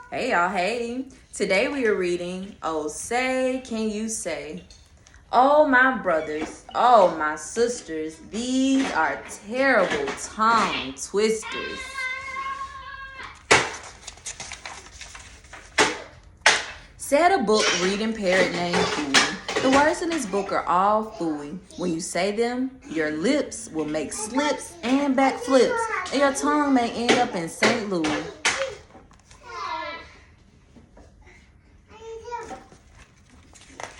Hey y'all, hey. Today we are reading, Oh Say Can You Say. Oh my brothers, oh my sisters, these are terrible tongue twisters. Said a book reading parrot named Fooey. The words in this book are all fooey. When you say them, your lips will make slips and backflips, and your tongue may end up in St. Louis.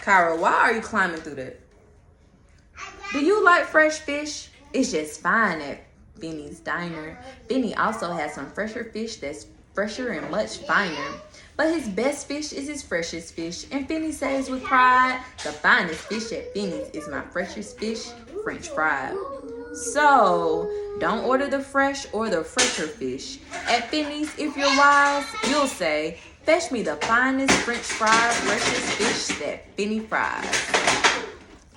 Kyra, why are you climbing through that? Do you like fresh fish? It's just fine at Benny's Diner. Benny also has some fresher fish that's fresher and much finer. But his best fish is his freshest fish. And Benny says with pride, the finest fish at Benny's is my freshest fish, French fried. So, don't order the fresh or the fresher fish. At Benny's, if you're wise, you'll say, fetch me the finest French fried freshest fish that Benny fries.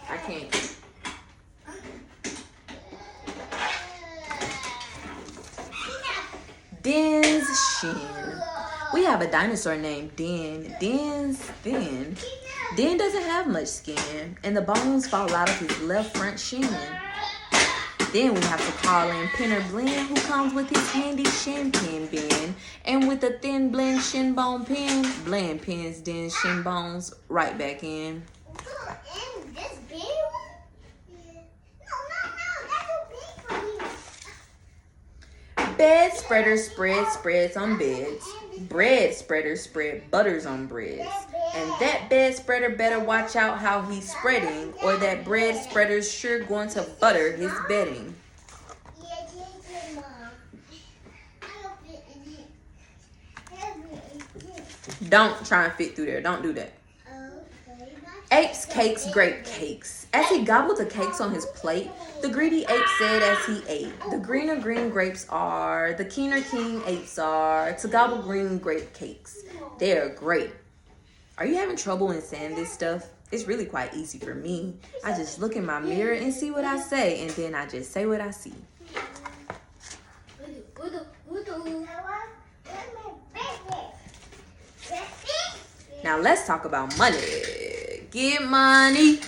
I can't. Den's shin. We have a dinosaur named Den. Den's thin. Den doesn't have much skin, and the bones fall out of his left front shin. Then we have to call in Pinner Blend, who comes with his handy shin pin bend. And with a thin blend shin bone pin, Blend pins Den's shin bones right back in. Bed spreaders spread spreads on beds. Bread spreaders spread butters on breads. And that bed spreader better watch out how he's spreading, or that bread spreader's sure going to butter his bedding. Don't try and fit through there. Don't do that. Apes, cakes, grape cakes. As he gobbled the cakes on his plate, the greedy ape said as he ate, the greener green grapes are, the keener keen apes are, to gobble green grape cakes. They're great. Are you having trouble in saying this stuff? It's really quite easy for me. I just look in my mirror and see what I say, and then I just say what I see. Now let's talk about money. Get money.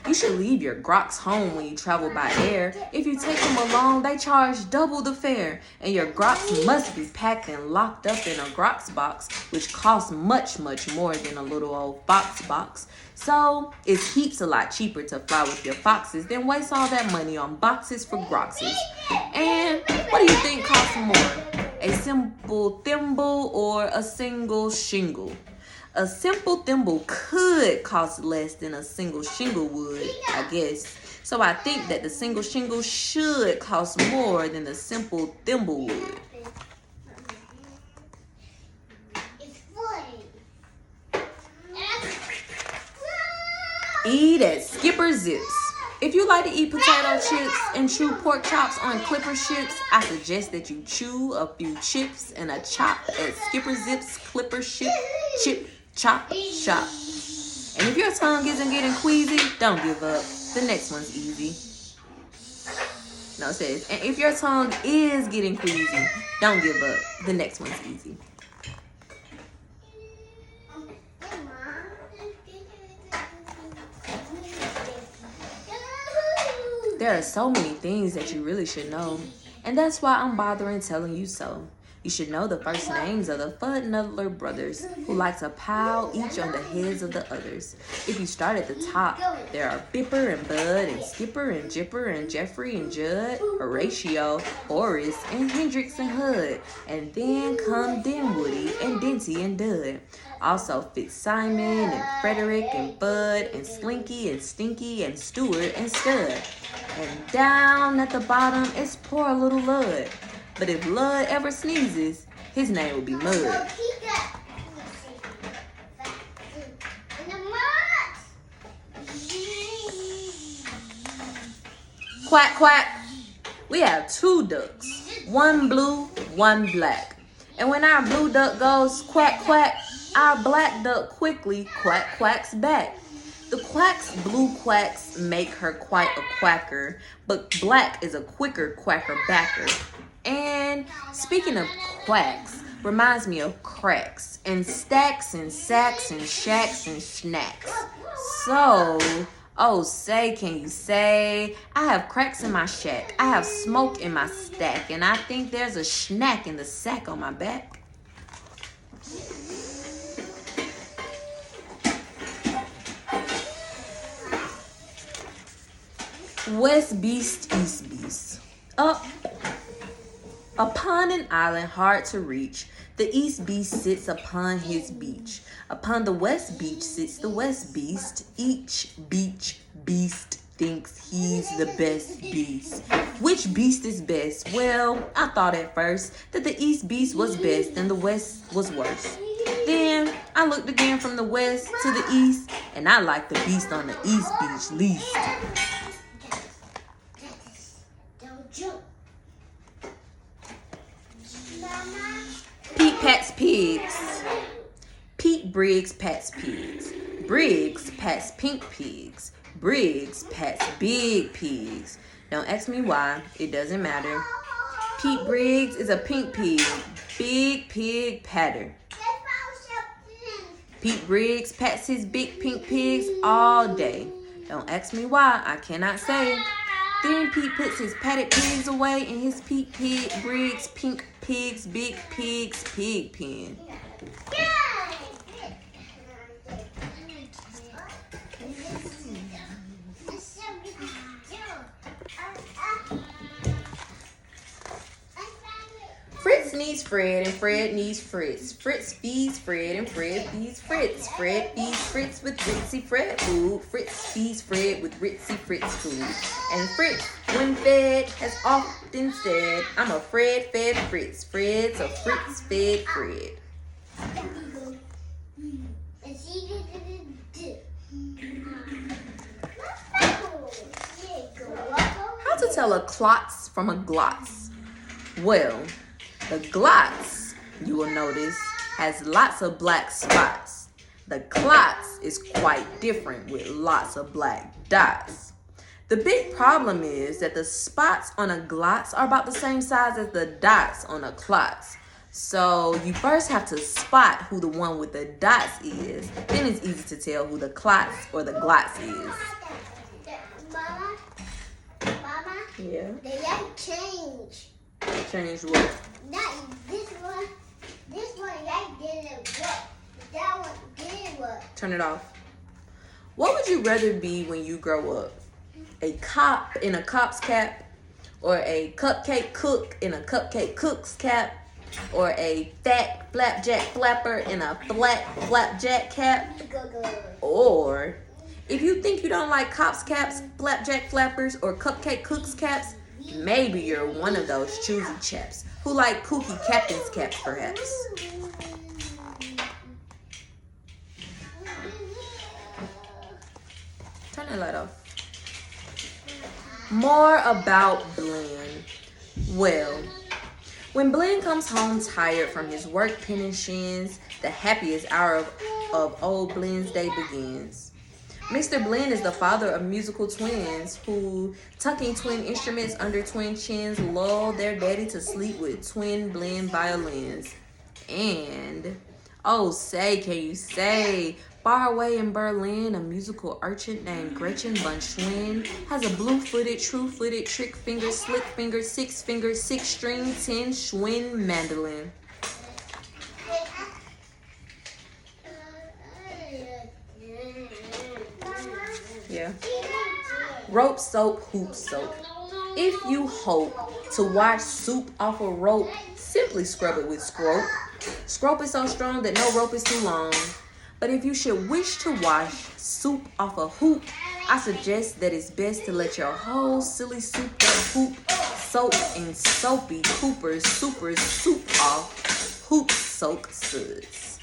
You should leave your grocs home when you travel by air. If you take them along, they charge double the fare. And your grocs must be packed and locked up in a grocs box, which costs much, much more than a little old fox box. So it's heaps a lot cheaper to fly with your foxes than waste all that money on boxes for groxes. And what do you think costs more? A simple thimble or a single shingle? A simple thimble could cost less than a single shingle would, I guess. So I think that the single shingle should cost more than the simple thimble would. Eat at Skipper Zips. If you like to eat potato chips and chew pork chops on Clipper chips, I suggest that you chew a few chips and a chop at Skipper Zips Clipper chip chop shop. And if your tongue isn't getting queasy, don't give up. The next one's easy. No, it says, and if your tongue is getting queasy, don't give up. The next one's easy. There are so many things that you really should know, and that's why I'm bothering telling you so. You should know the first names of the Fuddnuddler brothers, who like to pile each on the heads of the others. If you start at the top, there are Bipper and Bud and Skipper and Jipper and Jeffrey and Judd, Horatio, Horace, and Hendrix and Hud. And then come Dinwoody and Denty and Dud. Also Fitzsimon and Frederick and Bud and Slinky and Stinky and Stewart and Stud. And down at the bottom is poor little Lud. But if Lud ever sneezes, his name will be Mud. Quack, quack. We have two ducks, one blue, one black. And when our blue duck goes quack, quack, our black duck quickly quack, quacks back. The quack's blue quacks make her quite a quacker, but black is a quicker quacker backer. And speaking of quacks, reminds me of cracks and stacks and sacks and shacks and snacks. So, oh, say, can you say, I have cracks in my shack, I have smoke in my stack, and I think there's a snack in the sack on my back. West Beast, East Beast. Up upon an island hard to reach, the East Beast sits upon his beach. Upon the West Beach sits the West Beast. Each beach beast thinks he's the best beast. Which beast is best? Well, I thought at first that the East Beast was best and the West was worse. Then I looked again from the West to the East, and I like the beast on the East Beach least. Pete pats pigs. Pete Briggs pats pigs. Briggs pats pink pigs. Briggs pats big pigs. Don't ask me why, it doesn't matter. Pete Briggs is a pink pig. Big pig patter. Pete Briggs pats his big pink pigs all day. Don't ask me why, I cannot say. Then Pete puts his patted pigs away in his Pete Briggs pink pigs big pigs pig pen. Fritz needs Fred and Fred needs Fritz. Fritz feeds Fred and Fred feeds Fritz. Fred feeds Fritz with Ritzy Fred food. Fritz feeds Fred with Ritzy Fritz food. And Fritz, when fed, has often said, I'm a Fred fed Fritz. Fred's a Fritz fed Fred. How to tell a klotz from a glotz? Well, the glotz, you will notice, has lots of black spots. The klotz is quite different with lots of black dots. The big problem is that the spots on a glotz are about the same size as the dots on a klotz. So you first have to spot who the one with the dots is. Then it's easy to tell who the klotz or the glotz is. Mama, Yeah. they like change. Change what? This one like didn't work. That one did work. Turn it off. What would you rather be when you grow up? A cop in a cop's cap? Or a cupcake cook in a cupcake cook's cap? Or a fat flapjack flapper in a flat flapjack cap? Or if you think you don't like cops caps, flapjack flappers, or cupcake cooks caps, maybe you're one of those choosy chaps who like kooky captain's caps, perhaps. Turn the light off. More about Blinn. Well, when Blinn comes home tired from his work penning shins, the happiest hour of old Blinn's day begins. Mr. Blinn is the father of musical twins who, tucking twin instruments under twin chins, lull their daddy to sleep with twin Blinn violins. And, oh say, can you say, far away in Berlin, a musical urchin named Gretchen von Schwinn has a blue-footed, true-footed, trick-fingered, slick-fingered, six-fingered, six-string, 10 mandolin. Yeah. Rope soap, hoop soap. If you hope to wash soup off a rope, simply scrub it with scrope. Scrope is so strong that no rope is too long. But if you should wish to wash soup off a hoop, I suggest that it's best to let your whole silly souped up hoop soak in soapy Cooper's Super soup off hoop soak suds.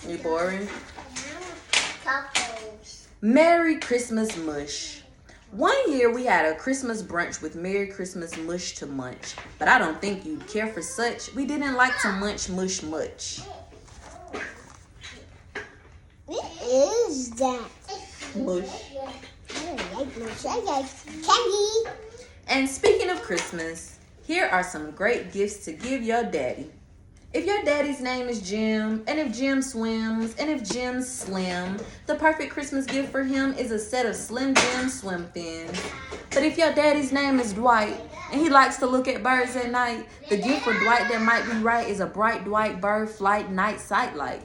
You boring? Merry Christmas mush. One year we had a Christmas brunch with Merry Christmas mush to munch, but I don't think you'd care for such. We didn't like to munch mush much. What is that? Mush. I don't like mush. I like candy. And speaking of Christmas, here are some great gifts to give your daddy. If your daddy's name is Jim, and if Jim swims, and if Jim's slim, the perfect Christmas gift for him is a set of Slim Jim swim fins. But if your daddy's name is Dwight, and he likes to look at birds at night, the gift for Dwight that might be right is a bright Dwight bird flight night sight light.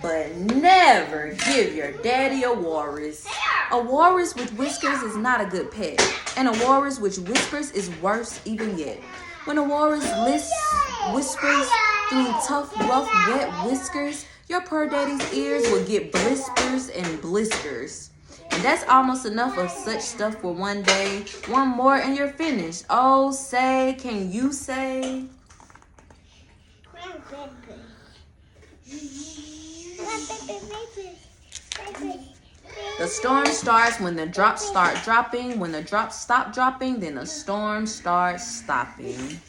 But never give your daddy a walrus. A walrus with whiskers is not a good pet. And a walrus with whiskers is worse even yet. When a walrus whispers through tough, rough, wet whiskers, your poor daddy's ears will get blisters and blisters. And that's almost enough of such stuff for one day. One more and you're finished. Oh, say, can you say? The storm starts when the drops start dropping. When the drops stop dropping, then the storm starts stopping.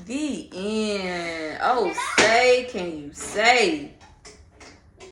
The end. Oh, say, can you say?